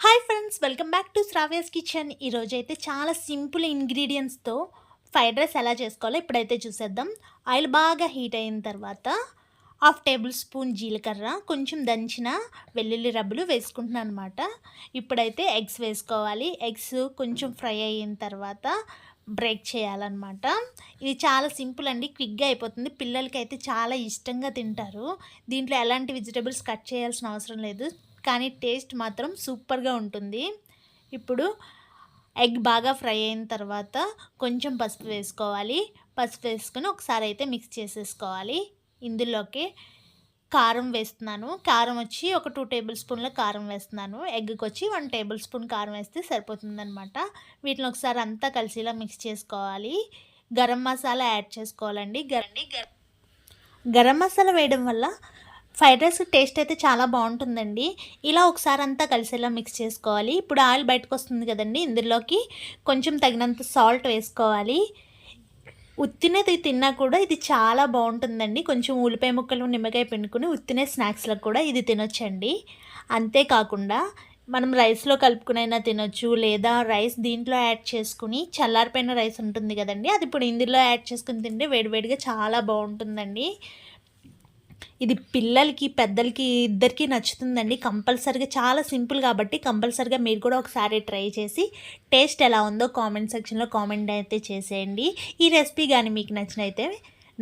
Hi friends, welcome back to Shravya's kitchen. ఈరోజైతే చాలా simple ఇంగ్రీడియంట్స్తో ఫ్రైడ్ రైస్ ఎలా చేసుకోవాలో ఇప్పుడైతే చూసేద్దాం. ఆయిల్ బాగా హీట్ అయిన తర్వాత 1/2 టేబుల్ స్పూన్ జీలకర్ర, కొంచెం దంచిన వెల్లుల్లి రబ్బలు వేసుకుంటున్నాను అనమాట. ఇప్పుడైతే ఎగ్స్ వేసుకోవాలి. ఎగ్స్ కొంచెం ఫ్రై అయిన తర్వాత బ్రేక్ చేయాలన్నమాట. ఇది చాలా సింపుల్ అండి, క్విక్గా అయిపోతుంది. పిల్లలకి అయితే చాలా ఇష్టంగా తింటారు. దీంట్లో ఎలాంటి వెజిటబుల్స్ కట్ చేయాల్సిన అవసరం లేదు, కానీ టేస్ట్ మాత్రం సూపర్గా ఉంటుంది. ఇప్పుడు ఎగ్ బాగా ఫ్రై అయిన తర్వాత కొంచెం పసుపు వేసుకోవాలి. పసుపు వేసుకొని ఒకసారి అయితే మిక్స్ చేసేసుకోవాలి. ఇందులోకి కారం వేస్తున్నాను. కారం వచ్చి ఒక 2 టేబుల్ స్పూన్ల కారం వేస్తున్నాను. ఎగ్కి వచ్చి 1 టేబుల్ స్పూన్ కారం వేస్తే సరిపోతుందనమాట. వీటిని ఒకసారి అంతా కలిసిలా మిక్స్ చేసుకోవాలి. గరం మసాలా యాడ్ చేసుకోవాలండి. గరం మసాలా వేయడం వల్ల ఫ్రైడ్ రైస్ టేస్ట్ అయితే చాలా బాగుంటుందండి. ఇలా ఒకసారి అంతా కలిసేలా మిక్స్ చేసుకోవాలి. ఇప్పుడు ఆయిల్ బయటకు వస్తుంది కదండి, ఇందులోకి కొంచెం తగినంత సాల్ట్ వేసుకోవాలి. ఉత్తినది తిన్నా కూడా ఇది చాలా బాగుంటుందండి. కొంచెం ఉల్లిపాయ ముక్కలు, నిమ్మకాయ పిండుకొని ఉత్తినే స్నాక్స్లకు కూడా ఇది తినొచ్చండి. అంతేకాకుండా మనం రైస్లో కలుపుకునైనా తినొచ్చు, లేదా రైస్ దీంట్లో యాడ్ చేసుకుని చల్లారిపోయిన రైస్ ఉంటుంది కదండి, అది ఇప్పుడు ఇందులో యాడ్ చేసుకుని తింటే వేడివేడిగా చాలా బాగుంటుందండి. ఇది పిల్లలకి, పెద్దలకి ఇద్దరికీ నచ్చుతుందండి కంపల్సరీగా. చాలా సింపుల్ కాబట్టి కంపల్సరీగా మీరు కూడా ఒకసారి ట్రై చేసి టేస్ట్ ఎలా ఉందో కామెంట్ సెక్షన్లో కామెంట్ అయితే చేసేయండి. ఈ రెసిపీ కానీ మీకు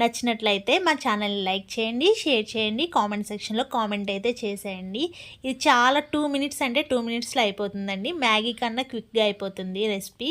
నచ్చినట్లయితే మా ఛానల్ని లైక్ చేయండి, షేర్ చేయండి, కామెంట్ సెక్షన్లో కామెంట్ అయితే చేసేయండి. ఇది చాలా 2 మినిట్స్ అంటే 2 మినిట్స్లో అయిపోతుందండి. మ్యాగీ కన్నా క్విక్గా అయిపోతుంది రెసిపీ.